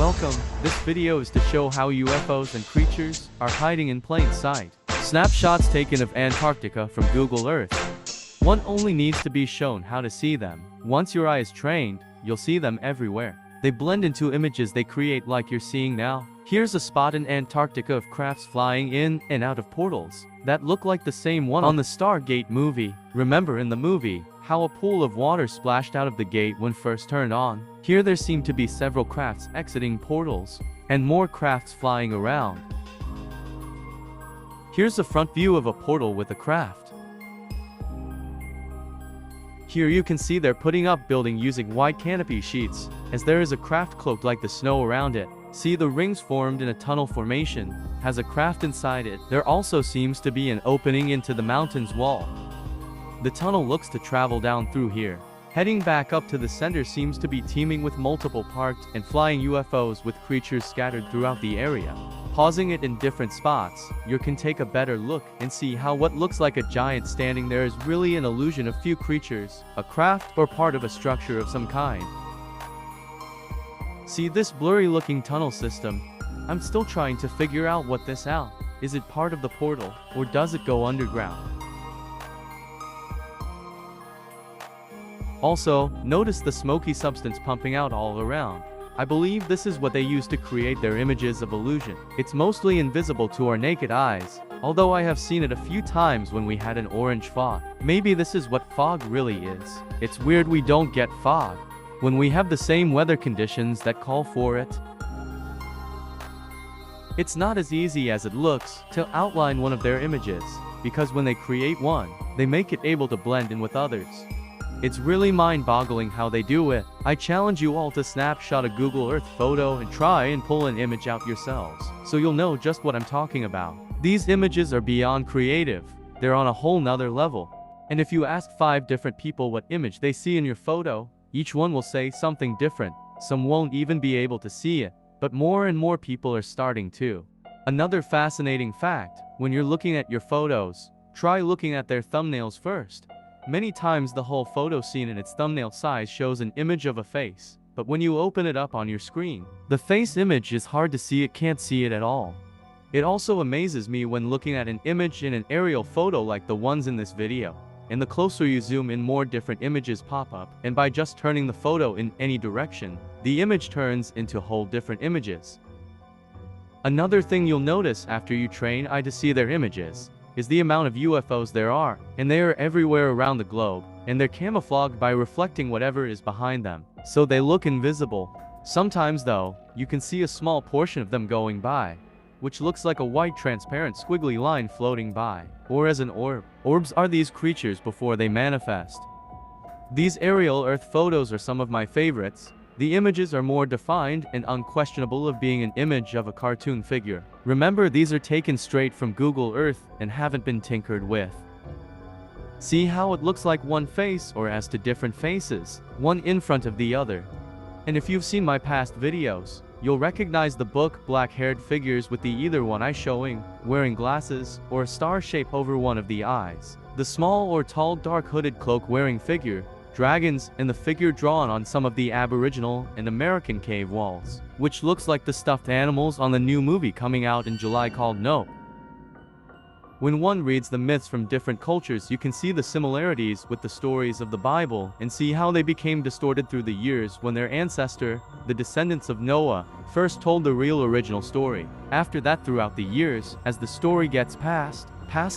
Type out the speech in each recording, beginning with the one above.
Welcome, this video is to show how UFOs and creatures are hiding in plain sight. Snapshots taken of Antarctica from Google Earth. One only needs to be shown how to see them. Once your eye is trained, you'll see them everywhere. They blend into images they create like you're seeing now. Here's a spot in Antarctica of crafts flying in and out of portals that look like the same one on the Stargate movie. Remember in the movie, how a pool of water splashed out of the gate when first turned on? Here there seem to be several crafts exiting portals, and more crafts flying around. Here's a front view of a portal with a craft. Here you can see they're putting up building using white canopy sheets, as there is a craft cloaked like the snow around it. See the rings formed in a tunnel formation, has a craft inside it. There also seems to be an opening into the mountain's wall. The tunnel looks to travel down through here. Heading back up to the center seems to be teeming with multiple parked and flying UFOs with creatures scattered throughout the area. Pausing it in different spots, you can take a better look and see how what looks like a giant standing there is really an illusion of few creatures, a craft, or part of a structure of some kind. See this blurry looking tunnel system? I'm still trying to figure out what this out. Is it part of the portal, or does it go underground? Also, notice the smoky substance pumping out all around. I believe this is what they use to create their images of illusion. It's mostly invisible to our naked eyes, although I have seen it a few times when we had an orange fog. Maybe this is what fog really is. It's weird we don't get fog when we have the same weather conditions that call for it. It's not as easy as it looks to outline one of their images, because when they create one, they make it able to blend in with others. It's really mind-boggling how they do it. I challenge you all to snapshot a Google Earth photo and try and pull an image out yourselves, so you'll know just what I'm talking about. These images are beyond creative. They're on a whole nother level. And if you ask 5 different people what image they see in your photo, each one will say something different. Some won't even be able to see it, but more and more people are starting to. Another fascinating fact, when you're looking at your photos, try looking at their thumbnails first. Many times the whole photo scene in its thumbnail size shows an image of a face, but when you open it up on your screen, the face image is hard to see, it can't see it at all. It also amazes me when looking at an image in an aerial photo like the ones in this video, and the closer you zoom in more different images pop up, and by just turning the photo in any direction, the image turns into whole different images. Another thing you'll notice after you train eye to see their images is the amount of UFOs there are, and they are everywhere around the globe, and they're camouflaged by reflecting whatever is behind them, so they look invisible. Sometimes though, you can see a small portion of them going by, which looks like a white transparent squiggly line floating by, or as an orb. Orbs are these creatures before they manifest. These aerial Earth photos are some of my favorites. The images are more defined and unquestionable of being an image of a cartoon figure. Remember, these are taken straight from Google Earth and haven't been tinkered with. See how it looks like one face or as to different faces, one in front of the other. And if you've seen my past videos, you'll recognize the book black-haired figures with the either one eye showing, wearing glasses, or a star shape over one of the eyes. The small or tall dark hooded cloak wearing figure, dragons, and the figure drawn on some of the Aboriginal and American cave walls, which looks like the stuffed animals on the new movie coming out in July called Nope. When one reads the myths from different cultures, you can see the similarities with the stories of the Bible and see how they became distorted through the years when their ancestor, the descendants of Noah, first told the real original story. After that, throughout the years, as the story gets passed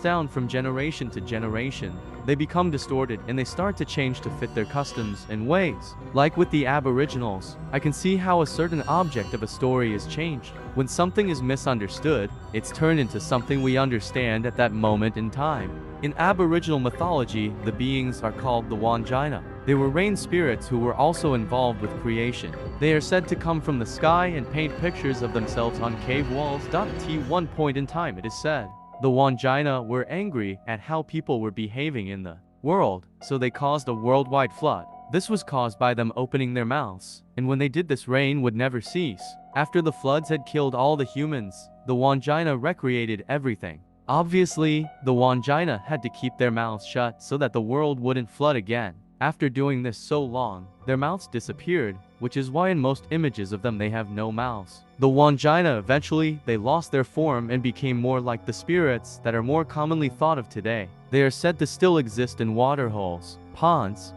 down from generation to generation, they become distorted and they start to change to fit their customs and ways. Like with the Aboriginals, I can see how a certain object of a story is changed. When something is misunderstood, it's turned into something we understand at that moment in time. In Aboriginal mythology, the beings are called the Wandjina. They were rain spirits who were also involved with creation. They are said to come from the sky and paint pictures of themselves on cave walls. At one point in time, it is said, the Wandjina were angry at how people were behaving in the world, so they caused a worldwide flood. This was caused by them opening their mouths, and when they did this, rain would never cease. After the floods had killed all the humans, the Wandjina recreated everything. Obviously, the Wandjina had to keep their mouths shut so that the world wouldn't flood again. After doing this so long, their mouths disappeared, which is why in most images of them they have no mouths. The Wandjina eventually, they lost their form and became more like the spirits that are more commonly thought of today. They are said to still exist in waterholes, ponds.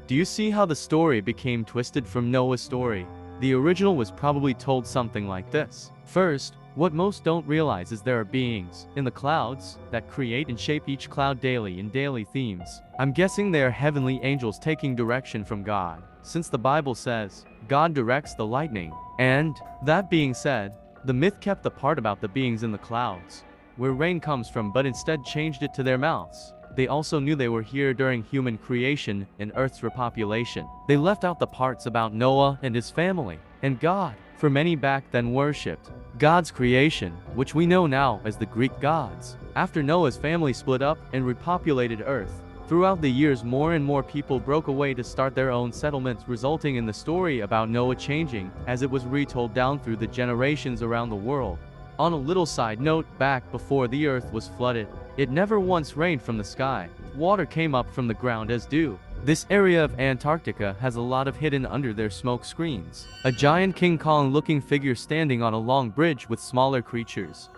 Do you see how the story became twisted from Noah's story? The original was probably told something like this. First, what most don't realize is there are beings in the clouds that create and shape each cloud daily in daily themes. I'm guessing they are heavenly angels taking direction from God, since the Bible says, God directs the lightning. And, that being said, the myth kept the part about the beings in the clouds, where rain comes from, but instead changed it to their mouths. They also knew they were here during human creation and Earth's repopulation. They left out the parts about Noah and his family, and God, for many back then worshipped God's creation, which we know now as the Greek gods. After Noah's family split up and repopulated Earth, throughout the years more and more people broke away to start their own settlements, resulting in the story about Noah changing as it was retold down through the generations around the world. On a little side note, back before the Earth was flooded, it never once rained from the sky. Water came up from the ground as dew. This area of Antarctica has a lot of hidden under their smoke screens. A giant King Kong-looking figure standing on a long bridge with smaller creatures.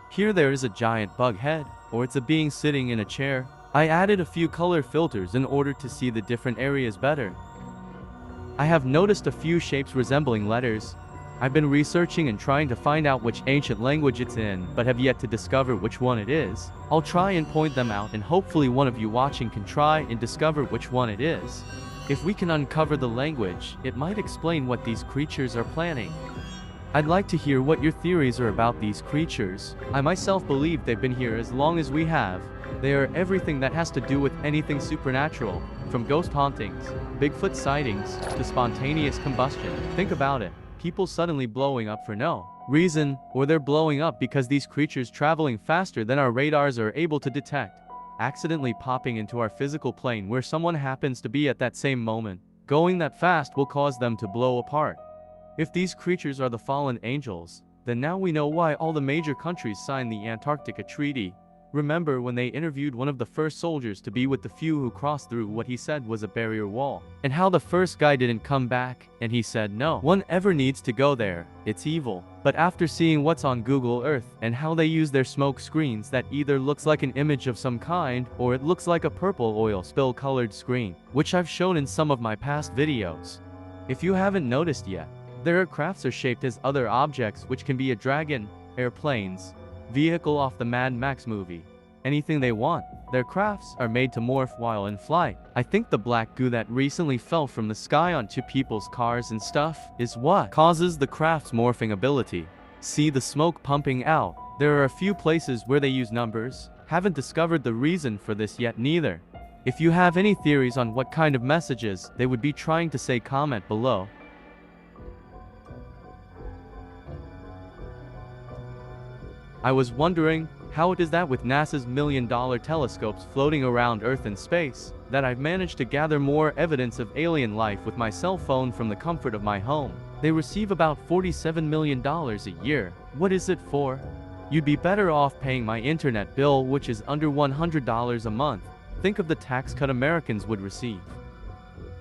Here there is a giant bug head, or it's a being sitting in a chair. I added a few color filters in order to see the different areas better. I have noticed a few shapes resembling letters. I've been researching and trying to find out which ancient language it's in, but have yet to discover which one it is. I'll try and point them out, and hopefully one of you watching can try and discover which one it is. If we can uncover the language, it might explain what these creatures are planning. I'd like to hear what your theories are about these creatures. I myself believe they've been here as long as we have. They are everything that has to do with anything supernatural, from ghost hauntings, Bigfoot sightings, to spontaneous combustion. Think about it. People suddenly blowing up for no reason, or they're blowing up because these creatures traveling faster than our radars are able to detect, accidentally popping into our physical plane where someone happens to be at that same moment. Going that fast will cause them to blow apart. If these creatures are the fallen angels, then now we know why all the major countries signed the Antarctica Treaty. Remember when they interviewed one of the first soldiers to be with the few who crossed through what he said was a barrier wall, and how the first guy didn't come back, and he said no one ever needs to go there, it's evil. But after seeing what's on Google Earth and how they use their smoke screens that either looks like an image of some kind or it looks like a purple oil spill colored screen, which I've shown in some of my past videos. If you haven't noticed yet, their crafts are shaped as other objects, which can be a dragon, airplanes, vehicle off the Mad Max movie. Anything they want. Their crafts are made to morph while in flight. I think the black goo that recently fell from the sky onto people's cars and stuff is what causes the craft's morphing ability. See the smoke pumping out. There are a few places where they use numbers. Haven't discovered the reason for this yet neither. If you have any theories on what kind of messages they would be trying to say, comment below. I was wondering how it is that with NASA's million-dollar telescopes floating around Earth and space, that I've managed to gather more evidence of alien life with my cell phone from the comfort of my home. They receive about $47 million a year. What is it for? You'd be better off paying my internet bill, which is under $100 a month. Think of the tax cut Americans would receive.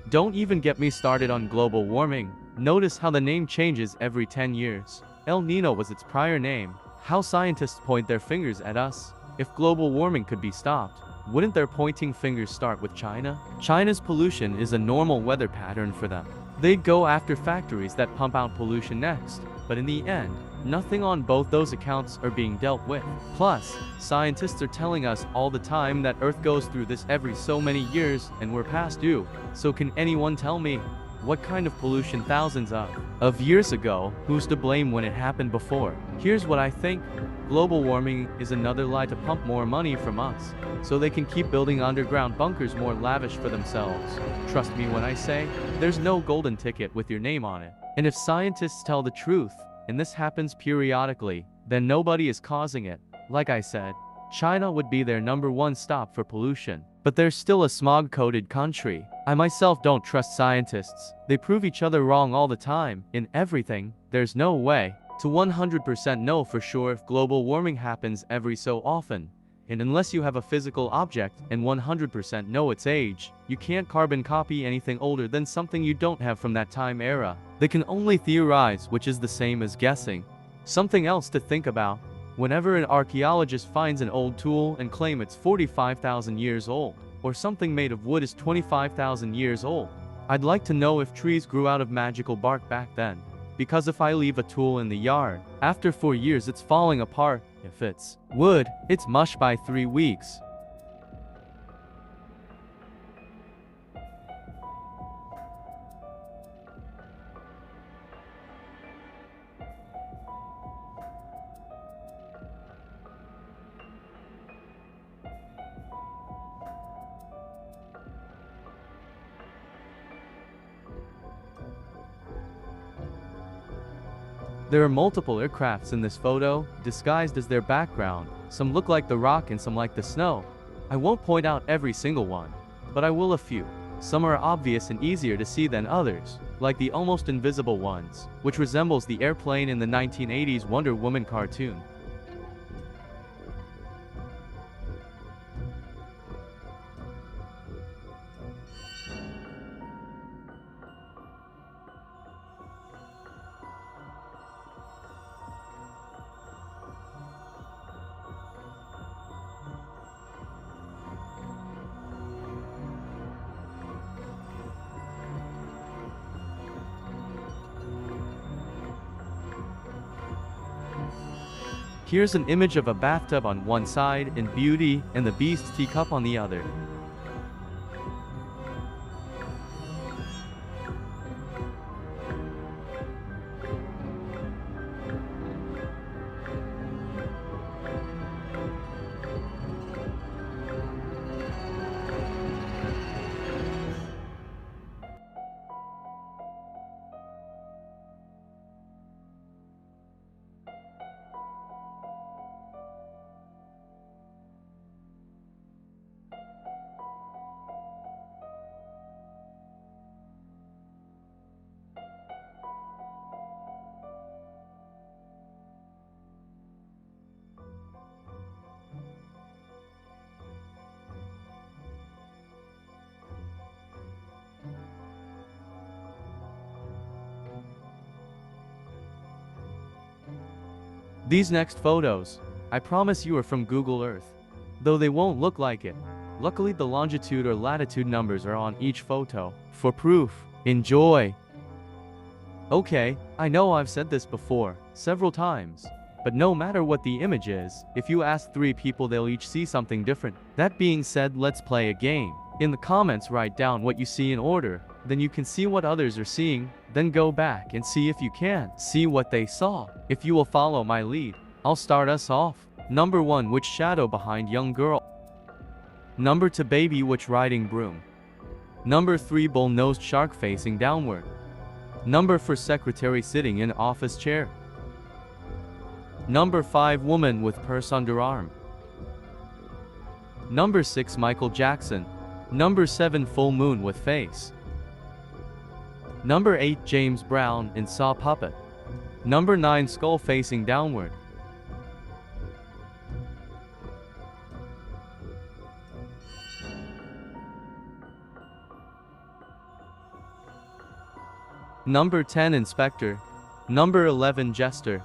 Don't even get me started on global warming. Notice how the name changes every 10 years. El Nino was its prior name. How scientists point their fingers at us. If global warming could be stopped, wouldn't their pointing fingers start with China? China's pollution is a normal weather pattern for them. They'd go after factories that pump out pollution next, but in the end, nothing on both those accounts are being dealt with. Plus, scientists are telling us all the time that Earth goes through this every so many years and we're past due. So can anyone tell me what kind of pollution thousands of years ago, who's to blame when it happened before? Here's what I think. Global warming is another lie to pump more money from us, so they can keep building underground bunkers more lavish for themselves. Trust me when I say, there's no golden ticket with your name on it. And if scientists tell the truth, and this happens periodically, then nobody is causing it. Like I said, China would be their #1 stop for pollution. But they're still a smog-coated country. I myself don't trust scientists. They prove each other wrong all the time, in everything. There's no way to 100% know for sure if global warming happens every so often. And unless you have a physical object and 100% know its age, you can't carbon copy anything older than something you don't have from that time era. They can only theorize, which is the same as guessing. Something else to think about. Whenever an archaeologist finds an old tool and claim it's 45,000 years old, or something made of wood is 25,000 years old, I'd like to know if trees grew out of magical bark back then. Because if I leave a tool in the yard, after 4 years it's falling apart. If it's wood, it's mush by 3 weeks. There are multiple aircrafts in this photo, disguised as their background. Some look like the rock and some like the snow. I won't point out every single one, but I will a few. Some are obvious and easier to see than others, like the almost invisible ones, which resembles the airplane in the 1980s Wonder Woman cartoon. Here's an image of a bathtub on one side and Beauty and the Beast's teacup on the other. These next photos, I promise you, are from Google Earth. Though they won't look like it. Luckily the longitude or latitude numbers are on each photo. For proof, enjoy! Okay, I know I've said this before, several times. But no matter what the image is, if you ask 3 people they'll each see something different. That being said, let's play a game. In the comments write down what you see in order, then you can see what others are seeing, then go back and see if you can see what they saw. If you will follow my lead, I'll start us off. Number 1, which shadow behind young girl? Number 2, baby which riding broom? Number 3, bull-nosed shark facing downward? Number 4, secretary sitting in office chair? Number 5, woman with purse underarm? Number 6, Michael Jackson? Number 7, full moon with face? Number 8, James Brown in Saw puppet? Number 9, skull facing downward? Number 10, inspector? Number 11, jester?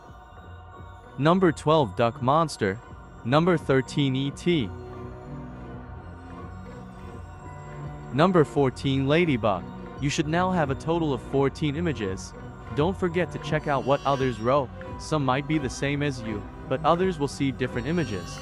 Number 12, duck monster? Number 13, E.T. Number 14, ladybug. You should now have a total of 14 images. Don't forget to check out what others wrote. Some might be the same as you, but others will see different images.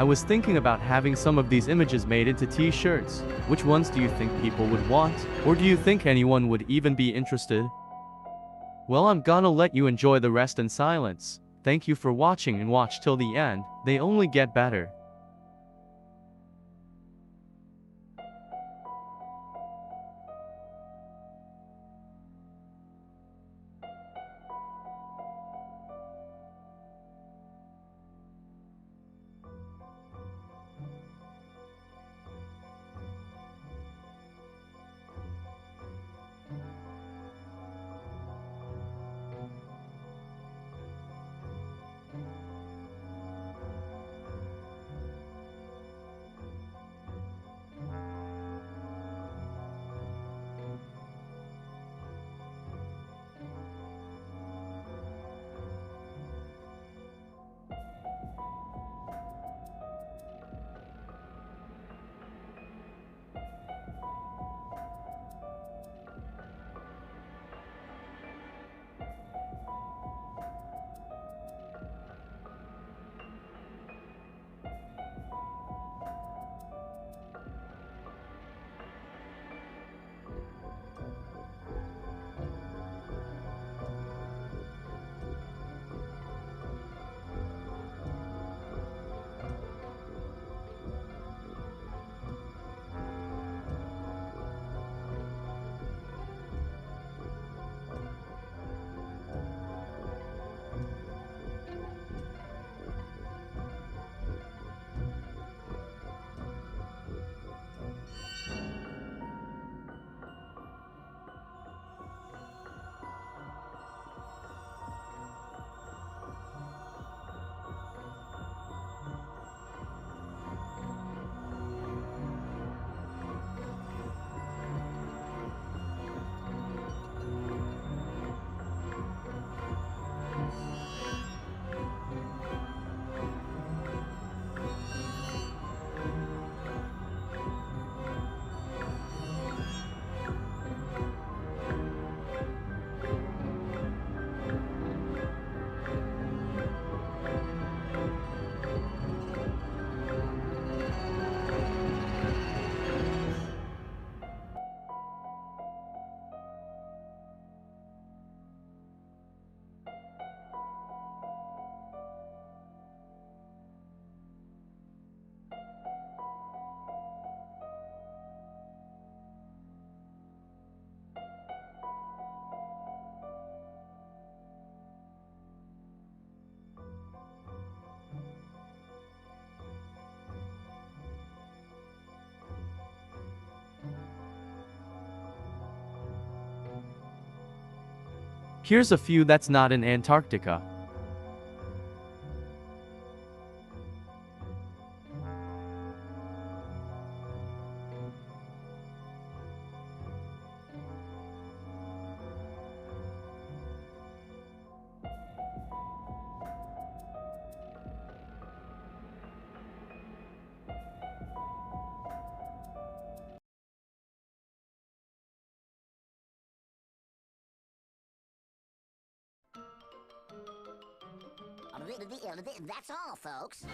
I was thinking about having some of these images made into t-shirts. Which ones do you think people would want? Or do you think anyone would even be interested? Well, I'm gonna let you enjoy the rest in silence. Thank you for watching and watch till the end. They only get better. Here's a few that's not in Antarctica. That's all, folks.